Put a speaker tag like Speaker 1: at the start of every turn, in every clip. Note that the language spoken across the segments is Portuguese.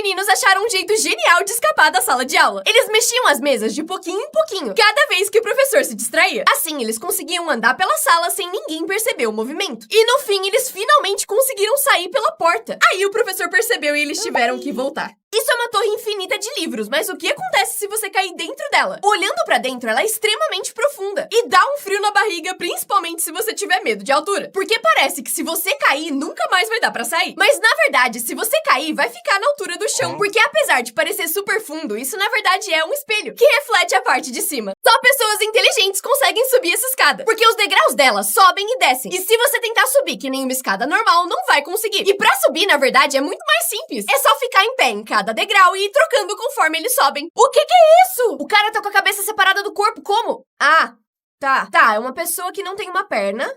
Speaker 1: meninos acharam um jeito genial de escapar da sala de aula. Eles mexiam as mesas de pouquinho em pouquinho, cada vez que o professor se distraía. Assim, eles conseguiam andar pela sala sem ninguém perceber o movimento. E no fim, eles finalmente conseguiram sair pela porta. Aí o professor percebeu e eles tiveram que voltar. Isso é uma torre infinita de livros, mas o que acontece se você cair dentro dela? Olhando pra dentro, ela é extremamente profunda e dá um frio na barriga, principalmente se você tiver medo de altura. Porque parece que se você cair, nunca mais vai dar pra sair. Mas na verdade, se você cair, vai ficar na altura do chão, porque apesar de parecer super fundo, isso na verdade é um espelho, que reflete a parte de cima. Só pessoas inteligentes conseguem subir essa escada, porque os degraus dela sobem e descem. E se você tentar subir que nem uma escada normal, não vai conseguir. E pra subir, na verdade, é muito mais simples. É só ficar em pé em cada degrau e ir trocando conforme eles sobem. O que é isso? O cara tá com a cabeça separada do corpo, como? Ah, tá. Tá, é uma pessoa que não tem uma perna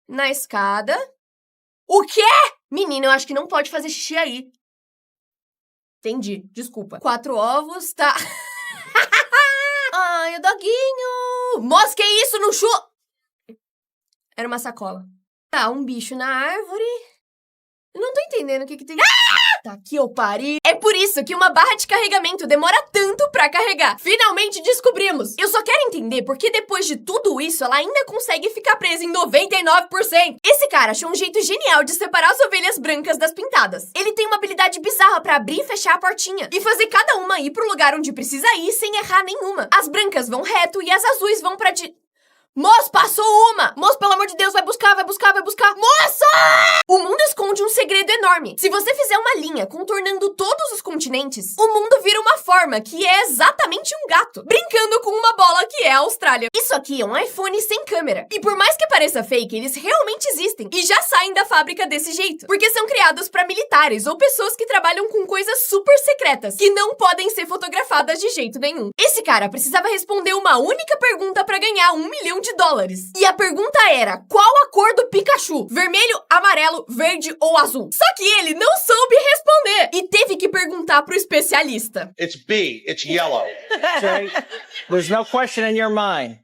Speaker 1: na escada. O quê? Menina, eu acho que não pode fazer xixi aí. Entendi, desculpa. 4 ovos, tá. Ai, o doguinho. Moça, que isso? Não chu... Era uma sacola. Tá, um bicho na árvore. Eu não tô entendendo o que tem... Tá que eu pari. É por isso que uma barra de carregamento demora tanto pra carregar. Finalmente descobrimos. Eu só quero entender porque depois de tudo isso, ela ainda consegue ficar presa em 99%. Esse cara achou um jeito genial de separar as ovelhas brancas das pintadas. Ele tem uma habilidade bizarra pra abrir e fechar a portinha e fazer cada uma ir pro lugar onde precisa ir sem errar nenhuma. As brancas vão reto e as azuis vão pra Moço, passou uma! Moço, pelo amor de Deus, vai buscar, vai buscar, vai buscar! Moça! O mundo esconde um segredo enorme. Se você fizer uma linha contornando todos os continentes, o mundo vira uma forma que é exatamente um gato, brincando com uma bola que é a Austrália. Isso aqui é um iPhone sem câmera. E por mais que pareça fake, eles realmente existem e já saem da fábrica desse jeito, porque são criados para militares ou pessoas que trabalham com coisas super secretas, que não podem ser fotografadas de jeito nenhum. Esse cara precisava responder uma única pergunta para ganhar $1 milhão. E a pergunta era, qual a cor do Pikachu? Vermelho, amarelo, verde ou azul? Só que ele não soube responder e teve que perguntar pro especialista.
Speaker 2: It's B, it's yellow.
Speaker 3: Jay, there's no question in your mind.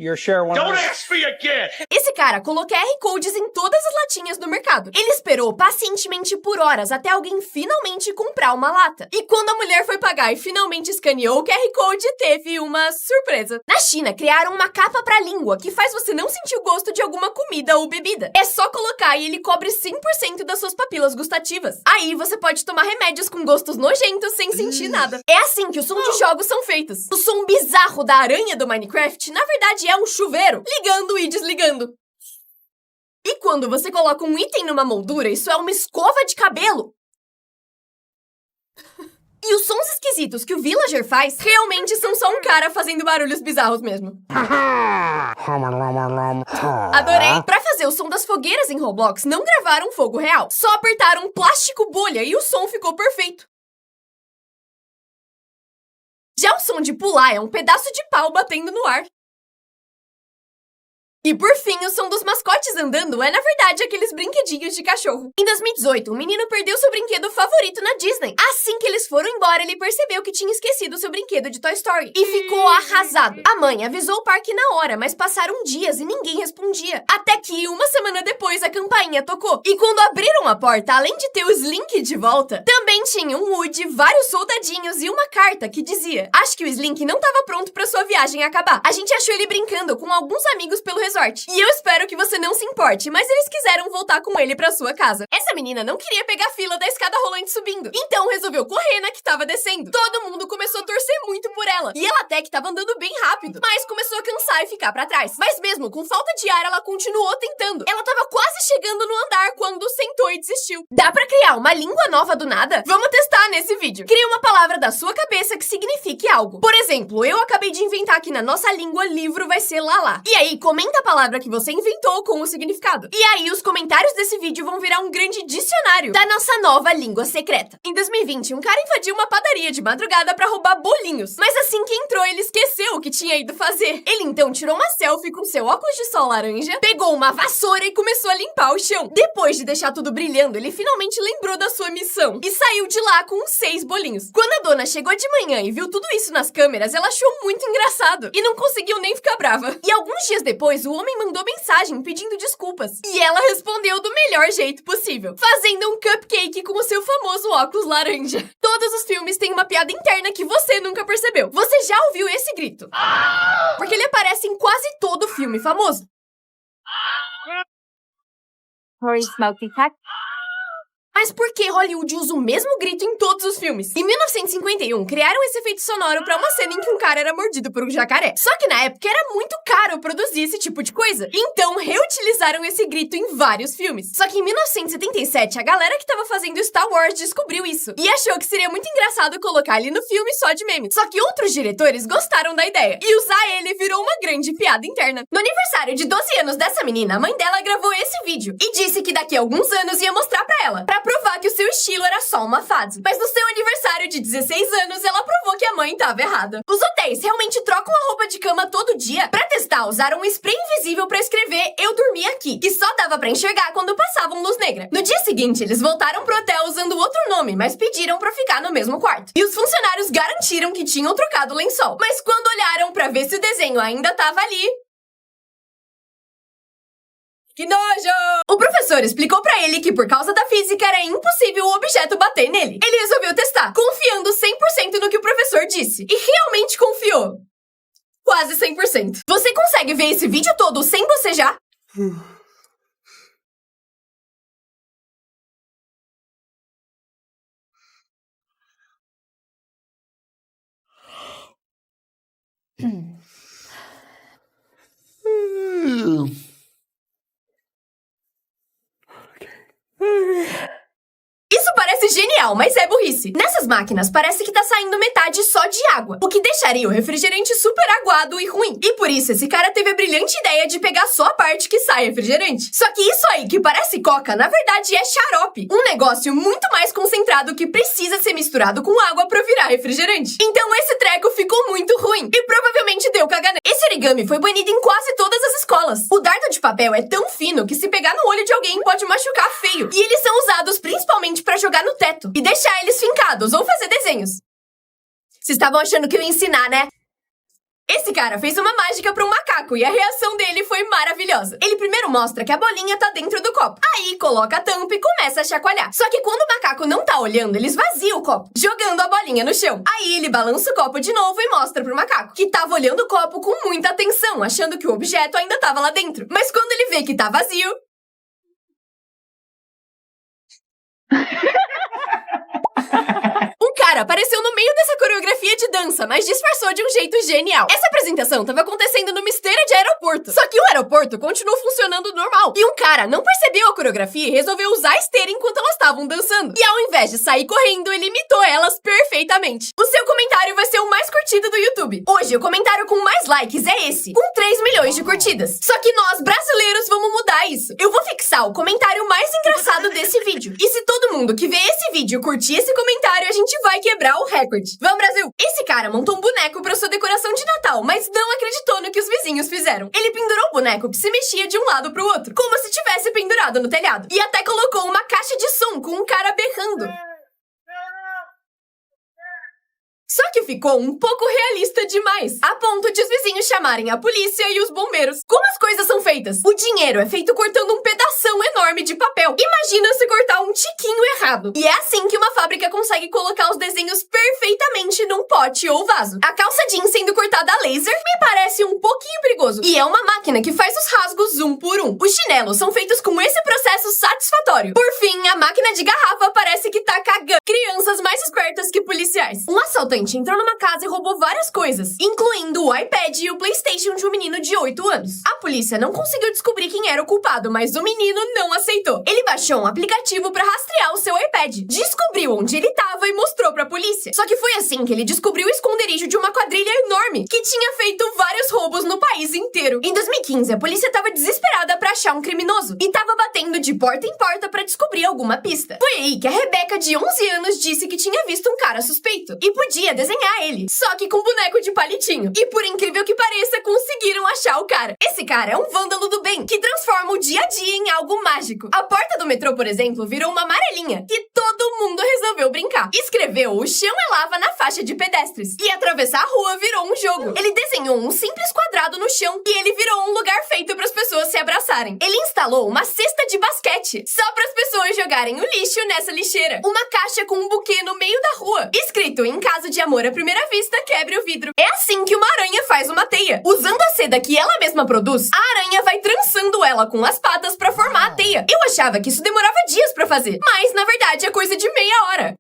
Speaker 3: You're sure one
Speaker 2: Don't ask me again!
Speaker 1: Esse cara colocou QR Codes em todas as latinhas do mercado. Ele esperou pacientemente por horas até alguém finalmente comprar uma lata. E quando a mulher foi pagar e finalmente escaneou o QR Code, teve uma surpresa. Na China, criaram uma capa pra língua que faz você não sentir o gosto de alguma comida ou bebida. É só colocar e ele cobre 100% das suas papilas gustativas. Aí você pode tomar remédios com gostos nojentos sem sentir nada. É assim que os sons de jogos são feitos. O som bizarro da aranha do Minecraft, na verdade, é um chuveiro, ligando e desligando. E quando você coloca um item numa moldura, isso é uma escova de cabelo. E os sons esquisitos que o Villager faz realmente são só um cara fazendo barulhos bizarros mesmo. Adorei! Pra fazer o som das fogueiras em Roblox, não gravaram fogo real. Só apertaram um plástico bolha e o som ficou perfeito. Já o som de pular é um pedaço de pau batendo no ar. E por fim, o som dos mascotes andando é, na verdade, aqueles brinquedinhos de cachorro. Em 2018, um menino perdeu seu brinquedo favorito na Disney. Assim que eles foram embora, ele percebeu que tinha esquecido seu brinquedo de Toy Story. E ficou arrasado. A mãe avisou o parque na hora, mas passaram dias e ninguém respondia. Até que, uma semana depois, a campainha tocou. E quando abriram a porta, além de ter o Slink de volta, também tinha um Woody, vários soldadinhos e uma carta que dizia: acho que o Slink não estava pronto pra sua viagem acabar. A gente achou ele brincando com alguns amigos pelo resort. E eu espero que você não se importe, mas eles quiseram voltar com ele pra sua casa. Essa menina não queria pegar a fila da escada rolante subindo, então resolveu correr na que tava descendo. Todo mundo começou a torcer muito por ela, e ela até que tava andando bem rápido, mas começou a cansar e ficar pra trás. Mas mesmo com falta de ar, ela continuou tentando. Ela tava quase chegando no andar quando sentou e desistiu. Dá pra criar uma língua nova do nada? Vamos testar nesse vídeo. Crie uma palavra da sua cabeça que signifique algo. Por exemplo, eu acabei de inventar que na nossa língua livro vai ser lalá. E aí, comenta a palavra que você inventou com o significado. E aí, os comentários desse vídeo vão virar um grande dicionário da nossa nova língua secreta. Em 2020, um cara invadiu uma padaria de madrugada pra roubar bolinhos. Mas assim que entrou, ele esqueceu o que tinha ido fazer. Ele então tirou uma selfie com seu óculos de sol laranja, pegou uma vassoura e começou a limpar o chão. Depois de deixar tudo brilhando, ele finalmente lembrou da sua missão e saiu de lá com 6 bolinhos. Quando a dona chegou de manhã e viu tudo isso nas câmeras, ela achou muito engraçado e não conseguiu nem ficar brava. E alguns dias depois, o homem mandou mensagem pedindo desculpas. E ela respondeu do melhor jeito possível, fazendo um cupcake com o seu famoso óculos laranja. Todos os filmes têm uma piada interna que você nunca percebeu. Você já ouviu esse grito? Porque ele aparece em quase todo filme famoso.
Speaker 4: Hurry, Smokey Tech.
Speaker 1: Mas por que Hollywood usa o mesmo grito em todos os filmes? Em 1951, criaram esse efeito sonoro pra uma cena em que um cara era mordido por um jacaré. Só que na época era muito caro produzir esse tipo de coisa. Então reutilizaram esse grito em vários filmes. Só que em 1977, a galera que tava fazendo Star Wars descobriu isso. E achou que seria muito engraçado colocar ele no filme só de meme. Só que outros diretores gostaram da ideia. E usar ele virou uma grande piada interna. No aniversário de 12 anos dessa menina, a mãe dela gravou esse vídeo. E disse que daqui a alguns anos ia mostrar pra ela. Pra provar que o seu estilo era só uma fase. Mas no seu aniversário de 16 anos, ela provou que a mãe tava errada. Os hotéis realmente trocam a roupa de cama todo dia? Pra testar, usaram um spray invisível pra escrever "Eu dormi aqui", que só dava pra enxergar quando passavam luz negra. No dia seguinte, eles voltaram pro hotel usando outro nome, mas pediram pra ficar no mesmo quarto. E os funcionários garantiram que tinham trocado o lençol. Mas quando olharam pra ver se o desenho ainda tava ali... Que nojo! O professor explicou pra ele que por causa da física era impossível o objeto bater nele. Ele resolveu testar, confiando 100% no que o professor disse. E realmente confiou. Quase 100%. Você consegue ver esse vídeo todo sem bocejar? Isso parece genial, mas é burrice. Nessas máquinas, parece que tá saindo metade só de água, o que deixaria o refrigerante super aguado e ruim. E por isso, esse cara teve a brilhante ideia de pegar só a parte que sai refrigerante. Só que isso aí, que parece coca, na verdade é xarope. Um negócio muito mais concentrado que precisa ser misturado com água pra virar refrigerante. Então esse treco ficou muito ruim e provavelmente deu caganeira. Esse origami foi banido em quase todas as escolas. O dardo de papel é tão fino que se pegar no olho de alguém pode machucar feio. E eles são usados principalmente pra jogar no teto e deixar eles fincados ou fazer desenhos. Vocês estavam achando que eu ia ensinar, né? Esse cara fez uma mágica para um macaco e a reação dele foi maravilhosa. Ele primeiro mostra que a bolinha tá dentro do copo. Aí coloca a tampa e começa a chacoalhar. Só que quando o macaco não tá olhando, ele esvazia o copo, jogando a bolinha no chão. Aí ele balança o copo de novo e mostra pro macaco, que tava olhando o copo com muita atenção, achando que o objeto ainda tava lá dentro. Mas quando ele vê que tá vazio... Um cara apareceu no meio dessa coreografia de dança, mas disfarçou de um jeito genial. Essa apresentação tava acontecendo numa esteira de aeroporto. Só que o aeroporto continuou funcionando normal. E um cara não percebeu a coreografia e resolveu usar a esteira enquanto elas estavam dançando. E ao invés de sair correndo, ele imitou elas perfeitamente. O seu comentário vai ser o mais curtido do YouTube. Hoje, o comentário com mais likes é esse, com 3 milhões de curtidas. Só que nós, brasileiros, vamos mudar isso. Eu vou fixar o comentário mais engraçado desse vídeo. E se todo mundo que vê esse vídeo curtir esse comentário, a gente vai quebrar o recorde. Vamos, Brasil! Esse cara montou um boneco pra sua decoração de Natal, mas não acreditou no que os vizinhos fizeram. Ele pendurou o boneco que se mexia de um lado pro outro, como se tivesse pendurado no telhado. E até colocou uma caixa de som com um cara berrando. Só que ficou um pouco realista demais, a ponto de os vizinhos chamarem a polícia e os bombeiros. Como as coisas são feitas? O dinheiro é feito cortando um pedação enorme de papel. Imagina se cortar um tiquinho errado. E é assim que uma fábrica consegue colocar os desenhos perfeitamente num pote ou vaso. A calça jeans sendo cortada a laser me parece um pouquinho perigoso. E é uma máquina que faz os rasgos um por um. Os chinelos são feitos com esse processo satisfatório. Por fim, a máquina de garrafa parece que tá cagando. Crianças mais espertas que policiais. Um assaltante entrou numa casa e roubou várias coisas, incluindo o iPad e o PlayStation de um menino de 8 anos. A polícia não conseguiu descobrir quem era o culpado, mas o menino não aceitou. Ele baixou um aplicativo pra rastrear o seu iPad, descobriu onde ele tava e mostrou pra polícia. Só que foi assim que ele descobriu o esconderijo de uma quadrilha enorme, que tinha feito vários roubos no país inteiro. Em 2015, a polícia tava desesperada pra achar um criminoso e tava batendo de porta em porta pra descobrir alguma pista. Foi aí que a Rebeca, de 11 anos, disse que tinha visto um cara suspeito e podia desenhar ele, só que com boneco de palitinho. E por incrível que pareça, conseguiram achar o cara. Esse cara é um vândalo do bem, que transforma o dia a dia em algo mágico. A porta do metrô, por exemplo, virou uma amarelinha, e todo mundo resolveu brincar. escreveu "O chão é lava" na faixa de pedestres. E atravessar a rua virou um jogo. Ele desenhou um simples quadrado no chão e ele virou um lugar feito para as pessoas se abraçarem. Ele instalou uma cesta de basquete só para as pessoas jogarem o lixo nessa lixeira. Uma caixa com um buquê no meio da rua, escrito "Em caso de amor à primeira vista, quebre o vidro". É assim que uma aranha faz uma teia. Usando a seda que ela mesma produz, a aranha vai trançando ela com as patas para formar a teia. Eu achava que isso demorava dias para fazer, mas na verdade é coisa de meia hora.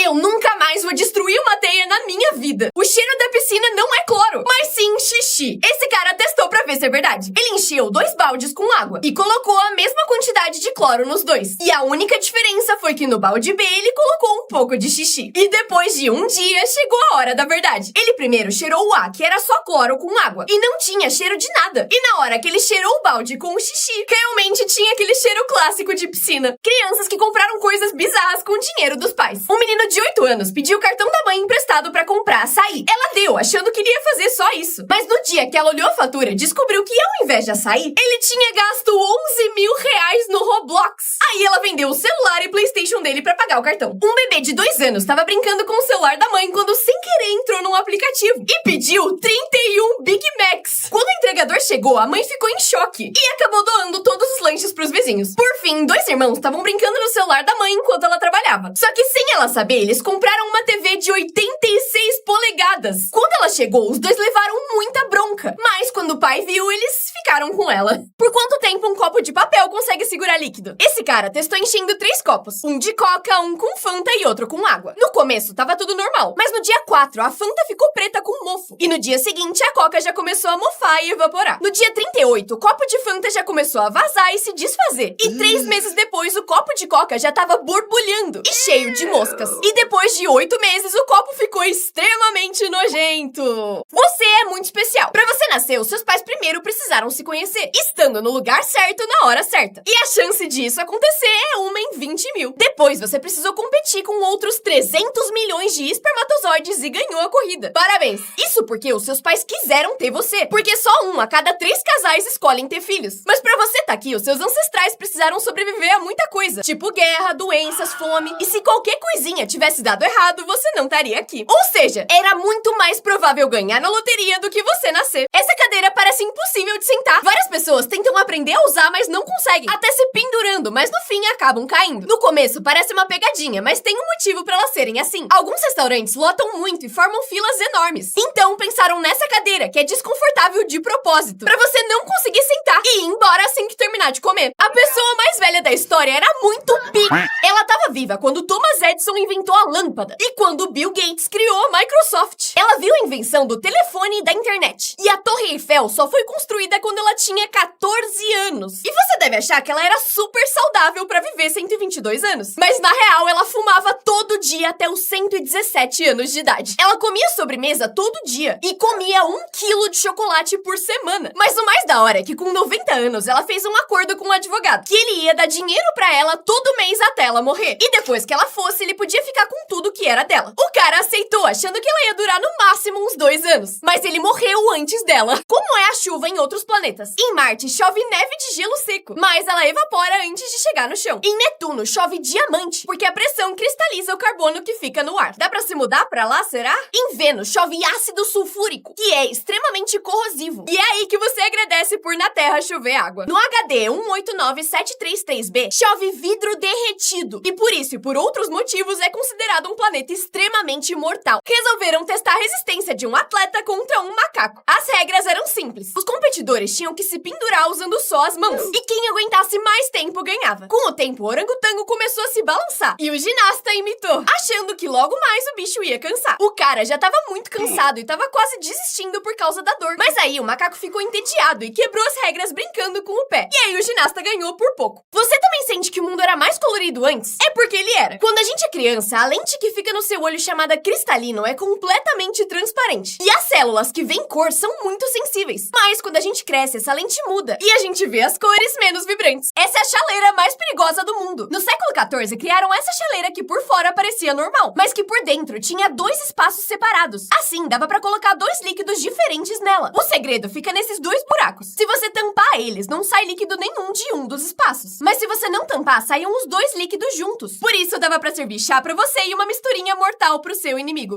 Speaker 1: Eu nunca mais vou destruir uma teia na minha vida. O cheiro da piscina não é cloro, mas sim xixi. Esse cara testou pra ver se é verdade. Ele encheu 2 baldes com água e colocou a mesma quantidade de cloro nos 2. E a única diferença foi que no balde B ele colocou um pouco de xixi. E depois de um dia, chegou a hora da verdade. Ele primeiro cheirou o A, que era só cloro com água, e não tinha cheiro de nada. E na hora que ele cheirou o balde com o xixi, realmente tinha aquele cheiro clássico de piscina. Crianças que compraram coisas bizarras com o dinheiro dos pais. Um menino de 8 anos pediu o cartão da mãe emprestado pra comprar açaí. Ela deu, achando que ele ia fazer só isso. Mas no dia que ela olhou a fatura, descobriu que ao invés de açaí, ele tinha gasto 11 mil reais no Roblox. Aí ela vendeu o celular e PlayStation dele pra pagar o cartão. Um bebê de 2 anos estava brincando com o celular da mãe quando sem querer entrou num aplicativo e pediu 31 Big Macs. Quando o entregador chegou, a mãe ficou em choque e acabou doando todos os lanches pros vizinhos. Por fim, 2 irmãos estavam brincando no celular da mãe enquanto ela trabalhava. Só que sem ela saber, eles compraram uma TV de 86 polegadas. Quando ela chegou, os 2 levaram muita bronca. Mas quando o pai viu, eles ficaram com ela. Por quanto tempo um copo de papel consegue segurar líquido? Esse cara testou enchendo 3 copos. Um de coca, um com Fanta e outro com água. No começo, tava tudo normal. Mas no dia 4, a Fanta ficou preta com mofo. E no dia seguinte, a coca já começou a mofar e evaporar. No dia 38, o copo de Fanta já começou a vazar e se desfazer. E 3 meses depois, o copo de coca já tava borbulhando e cheio de moscas. E depois de 8 meses, o copo ficou extremamente nojento. Você é muito especial. Pra você nascer, os seus pais primeiro precisaram se conhecer, estando no lugar certo na hora certa. E a chance disso acontecer é 1 em 20 mil. Depois, você precisou competir com outros 300 milhões de espermatozoides e ganhou a corrida. Parabéns! Isso porque os seus pais quiseram ter você, porque só 1 a cada 3 casais escolhem ter filhos. Mas pra você tá aqui, os seus ancestrais precisaram sobreviver a muita coisa, tipo guerra, doenças, fome. E se qualquer coisinha tivesse dado errado, você não estaria aqui. Ou seja, era muito mais provável ganhar na loteria do que você nascer. Essa cadeira parece impossível de sentar. Várias pessoas tentam aprender a usar, mas não conseguem. Até se pendurando, mas no fim acabam caindo. No começo parece uma pegadinha, mas tem um motivo pra elas serem assim. Alguns restaurantes lotam muito e formam filas enormes. Então pensaram nessa cadeira, que é desconfortável de propósito, pra você não conseguir sentar e ir embora assim que terminar de comer. A pessoa mais velha da história era muito pica. Ela tava viva quando Thomas Edison inventou a lâmpada e quando Bill Gates criou a Microsoft. Ela viu a invenção do telefone e da internet. E a Torre Eiffel só foi construída quando ela tinha 14 anos. E você deve achar que ela era super saudável pra viver 122 anos. Mas na real, ela fumava todo dia até os 117 anos de idade. Ela comia sobremesa todo dia e comia 1 quilo de chocolate por semana. Mas o mais da hora é que com 90 anos, ela fez um acordo com um advogado, que ele ia dar dinheiro pra ela todo mês até ela morrer. E depois que ela fosse, ele podia ficar com tudo que era dela. O cara aceitou, achando que ela ia durar no máximo uns 2 anos. Mas ele morreu antes dela. Como é a chuva em outros planetas? Em Marte, chove neve de gelo seco, mas ela evapora antes de chegar no chão. Em Netuno, chove diamante, porque a pressão cristaliza o carbono que fica no ar. Dá pra se mudar pra lá, será? Em Vênus, chove ácido sulfúrico, que é extremamente corrosivo. E é aí que você agradece por na Terra chover água. No HD 189733b, chove vidro derretido. E por isso e por outros motivos, é considerado um planeta extremamente mortal. Resolveram testar a resistência de um atleta contra um macaco. As regras eram simples. Os competidores tinham que se pendurar usando só as mãos. E quem aguentasse mais tempo ganhava. Com o tempo, o orangotango começou a se balançar. E o ginasta imitou, achando que logo mais o bicho ia cansar. O cara já tava muito cansado e tava quase desistindo por causa da dor. Mas aí o macaco ficou entediado e quebrou as regras brincando com o pé. E aí o ginasta ganhou por pouco. Você também sente que o mundo era mais colorido antes? É porque ele era. Quando a gente é criança, a lente que fica no seu olho chamada cristalino é completamente transparente. E as células que veem cor são muito sensíveis. Mas quando a gente cresce, essa lente muda e a gente vê as cores menos vibrantes. Essa é a chaleira mais perigosa do mundo. No século XIV, criaram essa chaleira que por fora fora parecia normal, mas que por dentro tinha 2 espaços separados. Assim, dava pra colocar 2 líquidos diferentes nela. O segredo fica nesses 2 buracos. Se você tampar eles, não sai líquido nenhum de um dos espaços. Mas se você não tampar, saem os 2 líquidos juntos. Por isso, dava pra servir chá pra você e uma misturinha mortal pro seu inimigo.